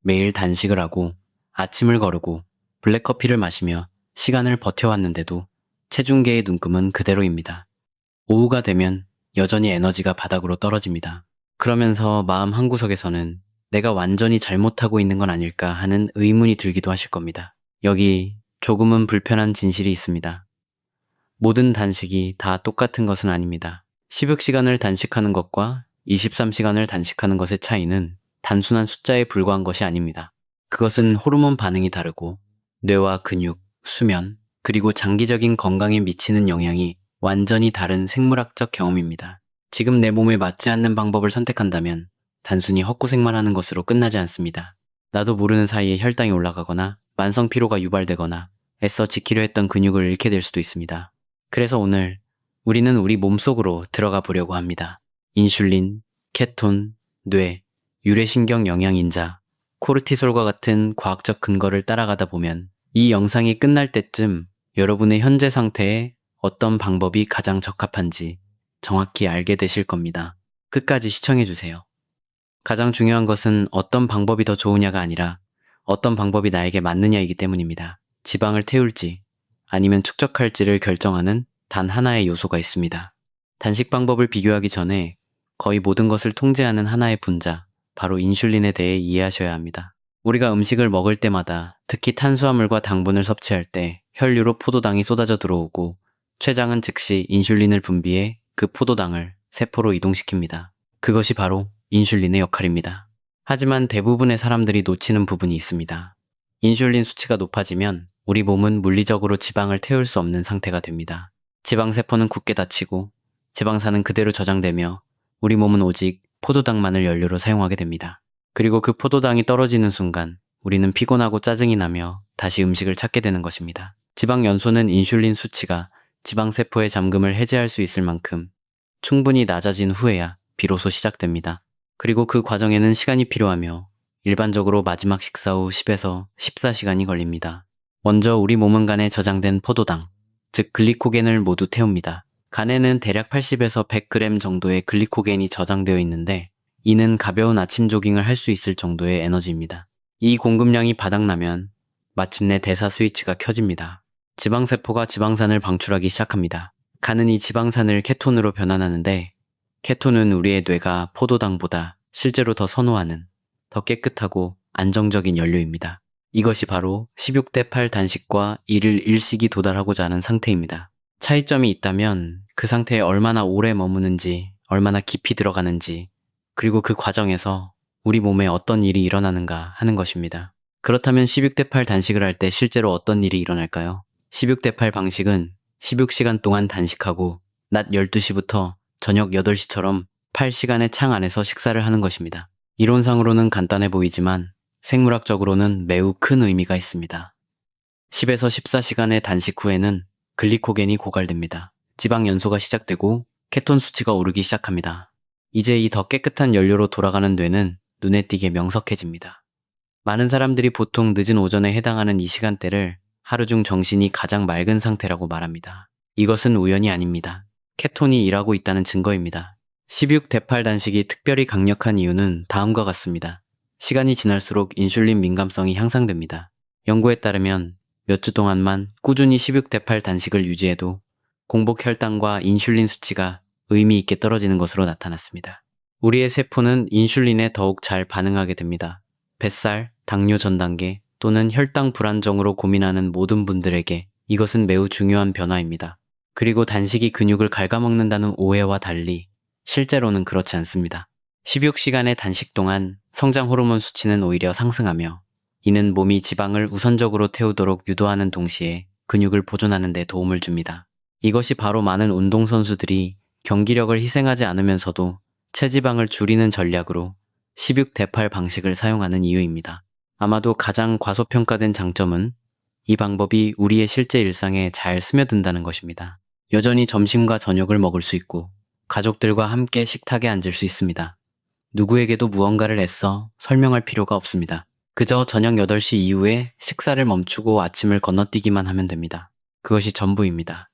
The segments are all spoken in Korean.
매일 단식을 하고 아침을 거르고 블랙커피를 마시며 시간을 버텨왔는데도 체중계의 눈금은 그대로입니다. 오후가 되면 여전히 에너지가 바닥으로 떨어집니다. 그러면서 마음 한구석에서는 내가 완전히 잘못하고 있는 건 아닐까 하는 의문이 들기도 하실 겁니다. 여기 조금은 불편한 진실이 있습니다. 모든 단식이 다 똑같은 것은 아닙니다. 16시간을 단식하는 것과 23시간을 단식하는 것의 차이는 단순한 숫자에 불과한 것이 아닙니다. 그것은 호르몬 반응이 다르고 뇌와 근육, 수면, 그리고 장기적인 건강에 미치는 영향이 완전히 다른 생물학적 경험입니다. 지금 내 몸에 맞지 않는 방법을 선택한다면 단순히 헛고생만 하는 것으로 끝나지 않습니다. 나도 모르는 사이에 혈당이 올라가거나 만성 피로가 유발되거나 애써 지키려 했던 근육을 잃게 될 수도 있습니다. 그래서 오늘 우리는 우리 몸속으로 들어가 보려고 합니다. 인슐린, 케톤, 뇌, 유래신경 영양인자, 코르티솔과 같은 과학적 근거를 따라가다 보면 이 영상이 끝날 때쯤 여러분의 현재 상태에 어떤 방법이 가장 적합한지 정확히 알게 되실 겁니다. 끝까지 시청해주세요. 가장 중요한 것은 어떤 방법이 더 좋으냐가 아니라 어떤 방법이 나에게 맞느냐이기 때문입니다. 지방을 태울지 아니면 축적할지를 결정하는 단 하나의 요소가 있습니다. 단식 방법을 비교하기 전에 거의 모든 것을 통제하는 하나의 분자, 바로 인슐린에 대해 이해하셔야 합니다. 우리가 음식을 먹을 때마다 특히 탄수화물과 당분을 섭취할 때 혈류로 포도당이 쏟아져 들어오고 췌장은 즉시 인슐린을 분비해 그 포도당을 세포로 이동시킵니다. 그것이 바로 인슐린의 역할입니다. 하지만 대부분의 사람들이 놓치는 부분이 있습니다. 인슐린 수치가 높아지면 우리 몸은 물리적으로 지방을 태울 수 없는 상태가 됩니다. 지방세포는 굳게 닫히고 지방산은 그대로 저장되며 우리 몸은 오직 포도당만을 연료로 사용하게 됩니다. 그리고 그 포도당이 떨어지는 순간 우리는 피곤하고 짜증이 나며 다시 음식을 찾게 되는 것입니다. 지방 연소는 인슐린 수치가 지방세포의 잠금을 해제할 수 있을 만큼 충분히 낮아진 후에야 비로소 시작됩니다. 그리고 그 과정에는 시간이 필요하며 일반적으로 마지막 식사 후 10에서 14시간이 걸립니다. 먼저 우리 몸은 간에 저장된 포도당, 즉 글리코겐을 모두 태웁니다. 간에는 대략 80에서 100g 정도의 글리코겐이 저장되어 있는데 이는 가벼운 아침 조깅을 할 수 있을 정도의 에너지입니다. 이 공급량이 바닥나면 마침내 대사 스위치가 켜집니다. 지방세포가 지방산을 방출하기 시작합니다. 간은 이 지방산을 케톤으로 변환하는데 케톤은 우리의 뇌가 포도당보다 실제로 더 선호하는 더 깨끗하고 안정적인 연료입니다. 이것이 바로 16대8 단식과 1일 1식이 도달하고자 하는 상태입니다. 차이점이 있다면 그 상태에 얼마나 오래 머무는지, 얼마나 깊이 들어가는지, 그리고 그 과정에서 우리 몸에 어떤 일이 일어나는가 하는 것입니다. 그렇다면 16대8 단식을 할 때 실제로 어떤 일이 일어날까요? 16대8 방식은 16시간 동안 단식하고 낮 12시부터 저녁 8시처럼 8시간의 창 안에서 식사를 하는 것입니다. 이론상으로는 간단해 보이지만 생물학적으로는 매우 큰 의미가 있습니다. 10에서 14시간의 단식 후에는 글리코겐이 고갈됩니다. 지방 연소가 시작되고 케톤 수치가 오르기 시작합니다. 이제 이 더 깨끗한 연료로 돌아가는 뇌는 눈에 띄게 명석해집니다. 많은 사람들이 보통 늦은 오전에 해당하는 이 시간대를 하루 중 정신이 가장 맑은 상태라고 말합니다. 이것은 우연이 아닙니다. 케톤이 일하고 있다는 증거입니다. 16대8 단식이 특별히 강력한 이유는 다음과 같습니다. 시간이 지날수록 인슐린 민감성이 향상됩니다. 연구에 따르면 몇 주 동안만 꾸준히 16대8 단식을 유지해도 공복 혈당과 인슐린 수치가 의미 있게 떨어지는 것으로 나타났습니다. 우리의 세포는 인슐린에 더욱 잘 반응하게 됩니다. 뱃살, 당뇨 전 단계 또는 혈당 불안정으로 고민하는 모든 분들에게 이것은 매우 중요한 변화입니다. 그리고 단식이 근육을 갉아먹는다는 오해와 달리 실제로는 그렇지 않습니다. 16시간의 단식 동안 성장 호르몬 수치는 오히려 상승하며 이는 몸이 지방을 우선적으로 태우도록 유도하는 동시에 근육을 보존하는 데 도움을 줍니다. 이것이 바로 많은 운동선수들이 경기력을 희생하지 않으면서도 체지방을 줄이는 전략으로 16대8 방식을 사용하는 이유입니다. 아마도 가장 과소평가된 장점은 이 방법이 우리의 실제 일상에 잘 스며든다는 것입니다. 여전히 점심과 저녁을 먹을 수 있고 가족들과 함께 식탁에 앉을 수 있습니다. 누구에게도 무언가를 애써 설명할 필요가 없습니다. 그저 저녁 8시 이후에 식사를 멈추고 아침을 건너뛰기만 하면 됩니다. 그것이 전부입니다.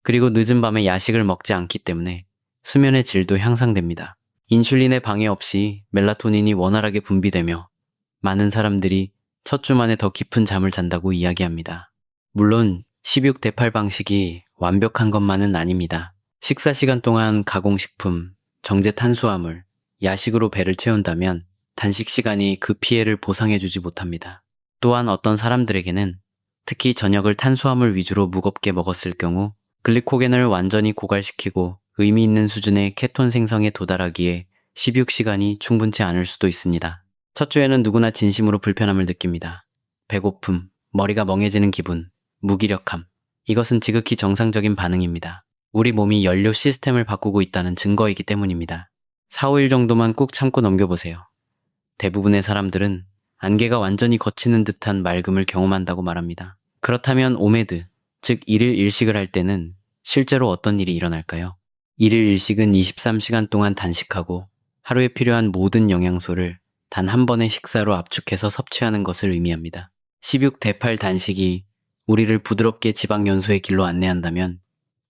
그리고 늦은 밤에 야식을 먹지 않기 때문에 수면의 질도 향상됩니다. 인슐린의 방해 없이 멜라토닌이 원활하게 분비되며 많은 사람들이 첫 주 만에 더 깊은 잠을 잔다고 이야기합니다. 물론 16대8 방식이 완벽한 것만은 아닙니다. 식사 시간 동안 가공식품, 정제 탄수화물, 야식으로 배를 채운다면 단식 시간이 그 피해를 보상해주지 못합니다. 또한 어떤 사람들에게는 특히 저녁을 탄수화물 위주로 무겁게 먹었을 경우 글리코겐을 완전히 고갈시키고 의미 있는 수준의 케톤 생성에 도달하기에 16시간이 충분치 않을 수도 있습니다. 첫 주에는 누구나 진심으로 불편함을 느낍니다. 배고픔, 머리가 멍해지는 기분, 무기력함. 이것은 지극히 정상적인 반응입니다. 우리 몸이 연료 시스템을 바꾸고 있다는 증거이기 때문입니다. 4, 5일 정도만 꾹 참고 넘겨보세요. 대부분의 사람들은 안개가 완전히 걷히는 듯한 맑음을 경험한다고 말합니다. 그렇다면 오메드, 즉 1일 일식을 할 때는 실제로 어떤 일이 일어날까요? 1일 일식은 23시간 동안 단식하고 하루에 필요한 모든 영양소를 단 한 번의 식사로 압축해서 섭취하는 것을 의미합니다. 16대8 단식이 우리를 부드럽게 지방 연소의 길로 안내한다면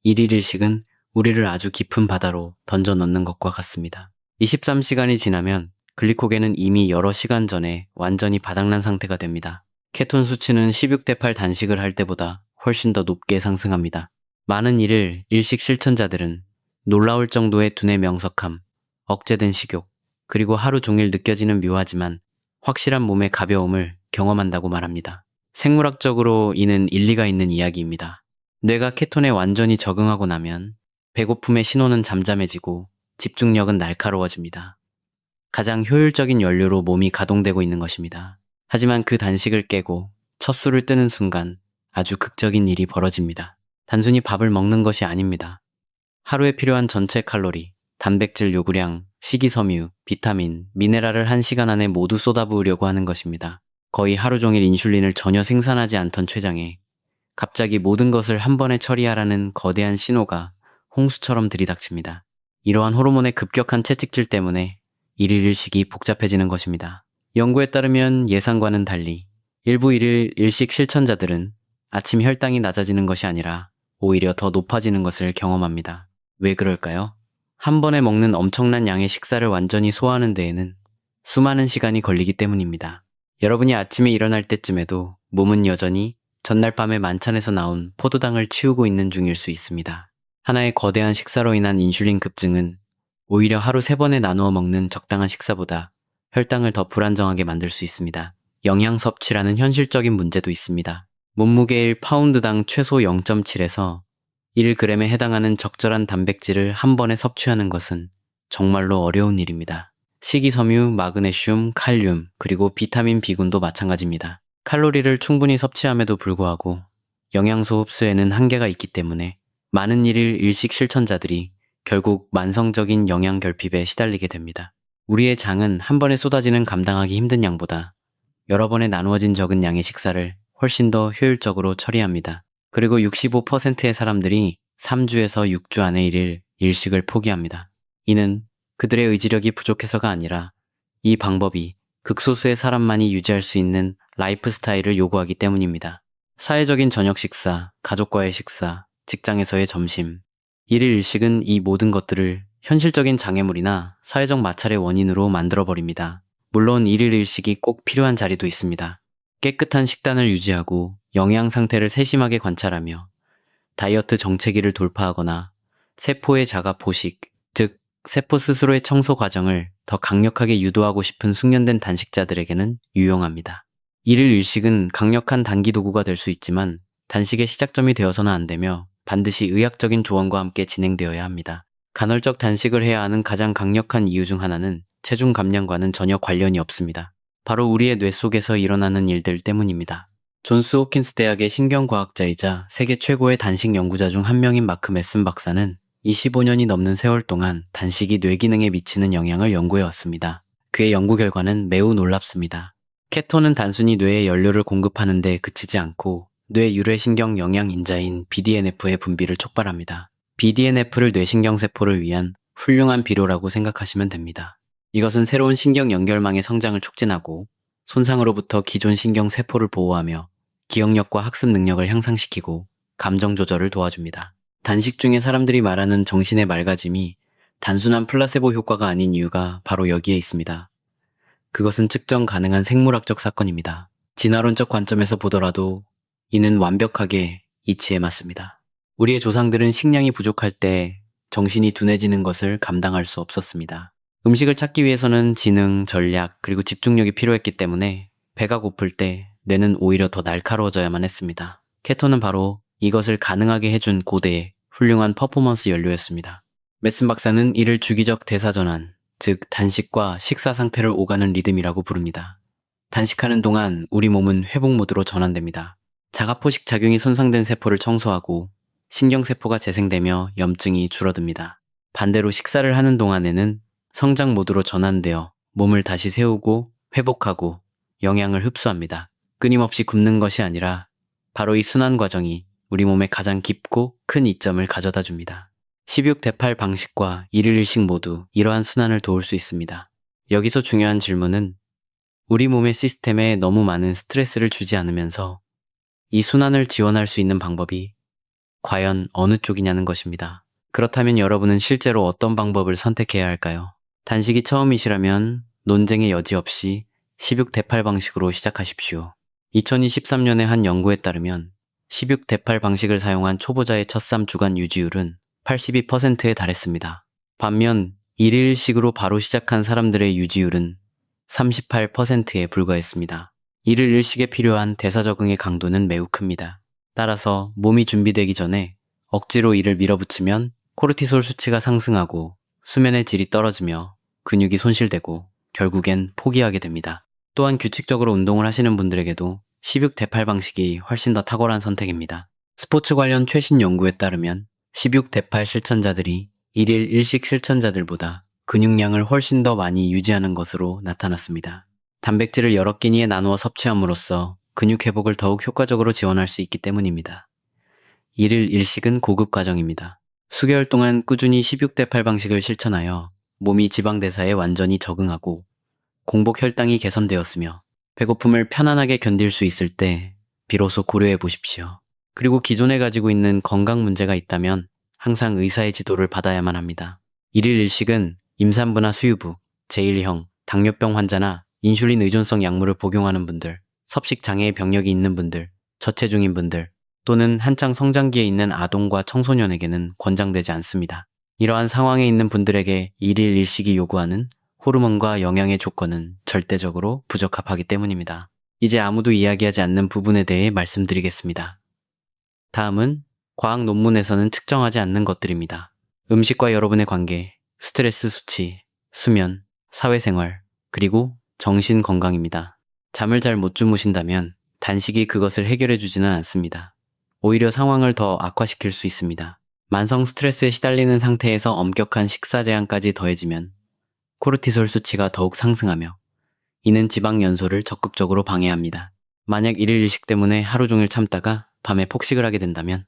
1일 일식은 우리를 아주 깊은 바다로 던져 넣는 것과 같습니다. 23시간이 지나면 글리코겐은 이미 여러 시간 전에 완전히 바닥난 상태가 됩니다. 케톤 수치는 16대8 단식을 할 때보다 훨씬 더 높게 상승합니다. 많은 1일 일식 실천자들은 놀라울 정도의 두뇌 명석함, 억제된 식욕, 그리고 하루 종일 느껴지는 묘하지만 확실한 몸의 가벼움을 경험한다고 말합니다. 생물학적으로 이는 일리가 있는 이야기입니다. 뇌가 케톤에 완전히 적응하고 나면 배고픔의 신호는 잠잠해지고 집중력은 날카로워집니다. 가장 효율적인 연료로 몸이 가동되고 있는 것입니다. 하지만 그 단식을 깨고 첫 술을 뜨는 순간 아주 극적인 일이 벌어집니다. 단순히 밥을 먹는 것이 아닙니다. 하루에 필요한 전체 칼로리, 단백질 요구량, 식이섬유, 비타민, 미네랄을 1시간 안에 모두 쏟아부으려고 하는 것입니다. 거의 하루 종일 인슐린을 전혀 생산하지 않던 췌장에 갑자기 모든 것을 한 번에 처리하라는 거대한 신호가 홍수처럼 들이닥칩니다. 이러한 호르몬의 급격한 채찍질 때문에 일일 일식이 복잡해지는 것입니다. 연구에 따르면 예상과는 달리 일부 일일 일식 실천자들은 아침 혈당이 낮아지는 것이 아니라 오히려 더 높아지는 것을 경험합니다. 왜 그럴까요? 한 번에 먹는 엄청난 양의 식사를 완전히 소화하는 데에는 수많은 시간이 걸리기 때문입니다. 여러분이 아침에 일어날 때쯤에도 몸은 여전히 전날 밤에 만찬에서 나온 포도당을 치우고 있는 중일 수 있습니다. 하나의 거대한 식사로 인한 인슐린 급증은 오히려 하루 3번에 나누어 먹는 적당한 식사보다 혈당을 더 불안정하게 만들 수 있습니다. 영양 섭취라는 현실적인 문제도 있습니다. 몸무게 1파운드당 최소 0.7에서 1g에 해당하는 적절한 단백질을 한 번에 섭취하는 것은 정말로 어려운 일입니다. 식이섬유, 마그네슘, 칼륨, 그리고 비타민 B군도 마찬가지입니다. 칼로리를 충분히 섭취함에도 불구하고 영양소 흡수에는 한계가 있기 때문에 많은 일일 일식 실천자들이 결국 만성적인 영양 결핍에 시달리게 됩니다. 우리의 장은 한 번에 쏟아지는 감당하기 힘든 양보다 여러 번에 나누어진 적은 양의 식사를 훨씬 더 효율적으로 처리합니다. 그리고 65%의 사람들이 3주에서 6주 안에 1일 일식을 포기합니다. 이는 그들의 의지력이 부족해서가 아니라 이 방법이 극소수의 사람만이 유지할 수 있는 라이프 스타일을 요구하기 때문입니다. 사회적인 저녁 식사, 가족과의 식사, 직장에서의 점심, 1일 일식은 이 모든 것들을 현실적인 장애물이나 사회적 마찰의 원인으로 만들어버립니다. 물론 1일 일식이 꼭 필요한 자리도 있습니다. 깨끗한 식단을 유지하고 영양 상태를 세심하게 관찰하며 다이어트 정체기를 돌파하거나 세포의 자가 포식, 즉 세포 스스로의 청소 과정을 더 강력하게 유도하고 싶은 숙련된 단식자들에게는 유용합니다. 1일 일식은 강력한 단기 도구가 될 수 있지만 단식의 시작점이 되어서는 안 되며 반드시 의학적인 조언과 함께 진행되어야 합니다. 간헐적 단식을 해야 하는 가장 강력한 이유 중 하나는 체중 감량과는 전혀 관련이 없습니다. 바로 우리의 뇌 속에서 일어나는 일들 때문입니다. 존스 호킨스 대학의 신경과학자이자 세계 최고의 단식 연구자 중 한 명인 마크 메슨 박사는 25년이 넘는 세월 동안 단식이 뇌 기능에 미치는 영향을 연구해왔습니다. 그의 연구 결과는 매우 놀랍습니다. 케톤은 단순히 뇌에 연료를 공급하는 데 그치지 않고 뇌 유래신경 영양인자인 BDNF의 분비를 촉발합니다. BDNF를 뇌신경세포를 위한 훌륭한 비료라고 생각하시면 됩니다. 이것은 새로운 신경 연결망의 성장을 촉진하고 손상으로부터 기존 신경세포를 보호하며 기억력과 학습 능력을 향상시키고 감정 조절을 도와줍니다. 단식 중에 사람들이 말하는 정신의 맑아짐이 단순한 플라세보 효과가 아닌 이유가 바로 여기에 있습니다. 그것은 측정 가능한 생물학적 사건입니다. 진화론적 관점에서 보더라도 이는 완벽하게 이치에 맞습니다. 우리의 조상들은 식량이 부족할 때 정신이 둔해지는 것을 감당할 수 없었습니다. 음식을 찾기 위해서는 지능, 전략, 그리고 집중력이 필요했기 때문에 배가 고플 때 뇌는 오히려 더 날카로워져야만 했습니다. 케톤은 바로 이것을 가능하게 해준 고대의 훌륭한 퍼포먼스 연료였습니다. 메슨 박사는 이를 주기적 대사전환, 즉 단식과 식사 상태를 오가는 리듬이라고 부릅니다. 단식하는 동안 우리 몸은 회복 모드로 전환됩니다. 자가포식 작용이 손상된 세포를 청소하고 신경세포가 재생되며 염증이 줄어듭니다. 반대로 식사를 하는 동안에는 성장 모드로 전환되어 몸을 다시 세우고 회복하고 영양을 흡수합니다. 끊임없이 굶는 것이 아니라 바로 이 순환 과정이 우리 몸에 가장 깊고 큰 이점을 가져다 줍니다. 16대8 방식과 1일 1식 모두 이러한 순환을 도울 수 있습니다. 여기서 중요한 질문은 우리 몸의 시스템에 너무 많은 스트레스를 주지 않으면서 이 순환을 지원할 수 있는 방법이 과연 어느 쪽이냐는 것입니다. 그렇다면 여러분은 실제로 어떤 방법을 선택해야 할까요? 단식이 처음이시라면 논쟁의 여지 없이 16대8 방식으로 시작하십시오. 2023년에 한 연구에 따르면 16대8 방식을 사용한 초보자의 첫 3주간 유지율은 82%에 달했습니다. 반면 1일 1식으로 바로 시작한 사람들의 유지율은 38%에 불과했습니다. 1일 1식에 필요한 대사 적응의 강도는 매우 큽니다. 따라서 몸이 준비되기 전에 억지로 이를 밀어붙이면 코르티솔 수치가 상승하고 수면의 질이 떨어지며 근육이 손실되고 결국엔 포기하게 됩니다. 또한 규칙적으로 운동을 하시는 분들에게도 16대8 방식이 훨씬 더 탁월한 선택입니다. 스포츠 관련 최신 연구에 따르면 16대8 실천자들이 1일 1식 실천자들보다 근육량을 훨씬 더 많이 유지하는 것으로 나타났습니다. 단백질을 여러 끼니에 나누어 섭취함으로써 근육 회복을 더욱 효과적으로 지원할 수 있기 때문입니다. 1일 1식은 고급 과정입니다. 수개월 동안 꾸준히 16대8 방식을 실천하여 몸이 지방 대사에 완전히 적응하고 공복 혈당이 개선되었으며 배고픔을 편안하게 견딜 수 있을 때 비로소 고려해 보십시오. 그리고 기존에 가지고 있는 건강 문제가 있다면 항상 의사의 지도를 받아야만 합니다. 1일 1식은 임산부나 수유부, 제1형, 당뇨병 환자나 인슐린 의존성 약물을 복용하는 분들, 섭식 장애의 병력이 있는 분들, 저체중인 분들, 또는 한창 성장기에 있는 아동과 청소년에게는 권장되지 않습니다. 이러한 상황에 있는 분들에게 1일 1식이 요구하는 호르몬과 영양의 조건은 절대적으로 부적합하기 때문입니다. 이제 아무도 이야기하지 않는 부분에 대해 말씀드리겠습니다. 다음은 과학 논문에서는 측정하지 않는 것들입니다. 음식과 여러분의 관계, 스트레스 수치, 수면, 사회생활, 그리고 정신 건강입니다. 잠을 잘 못 주무신다면 단식이 그것을 해결해 주지는 않습니다. 오히려 상황을 더 악화시킬 수 있습니다. 만성 스트레스에 시달리는 상태에서 엄격한 식사 제한까지 더해지면 코르티솔 수치가 더욱 상승하며 이는 지방 연소를 적극적으로 방해합니다. 만약 1일 1식 때문에 하루 종일 참다가 밤에 폭식을 하게 된다면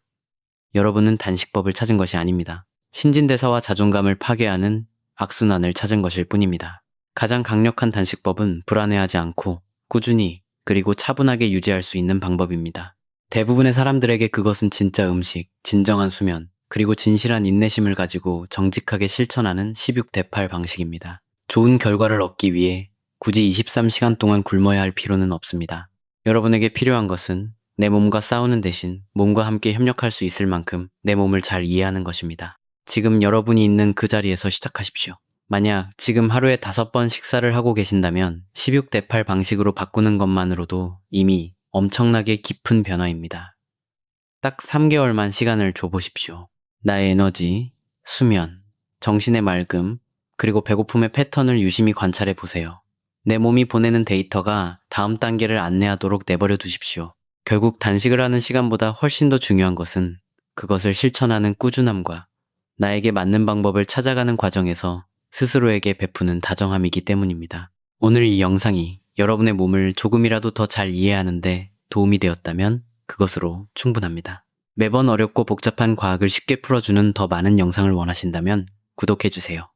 여러분은 단식법을 찾은 것이 아닙니다. 신진대사와 자존감을 파괴하는 악순환을 찾은 것일 뿐입니다. 가장 강력한 단식법은 불안해하지 않고 꾸준히 그리고 차분하게 유지할 수 있는 방법입니다. 대부분의 사람들에게 그것은 진짜 음식, 진정한 수면, 그리고 진실한 인내심을 가지고 정직하게 실천하는 16대8 방식입니다. 좋은 결과를 얻기 위해 굳이 23시간 동안 굶어야 할 필요는 없습니다. 여러분에게 필요한 것은 내 몸과 싸우는 대신 몸과 함께 협력할 수 있을 만큼 내 몸을 잘 이해하는 것입니다. 지금 여러분이 있는 그 자리에서 시작하십시오. 만약 지금 하루에 5번 식사를 하고 계신다면 16대8 방식으로 바꾸는 것만으로도 이미 엄청나게 깊은 변화입니다. 딱 3개월만 시간을 줘보십시오. 나의 에너지, 수면, 정신의 맑음, 그리고 배고픔의 패턴을 유심히 관찰해 보세요. 내 몸이 보내는 데이터가 다음 단계를 안내하도록 내버려 두십시오. 결국 단식을 하는 시간보다 훨씬 더 중요한 것은 그것을 실천하는 꾸준함과 나에게 맞는 방법을 찾아가는 과정에서 스스로에게 베푸는 다정함이기 때문입니다. 오늘 이 영상이 여러분의 몸을 조금이라도 더 잘 이해하는데 도움이 되었다면 그것으로 충분합니다. 매번 어렵고 복잡한 과학을 쉽게 풀어주는 더 많은 영상을 원하신다면 구독해주세요.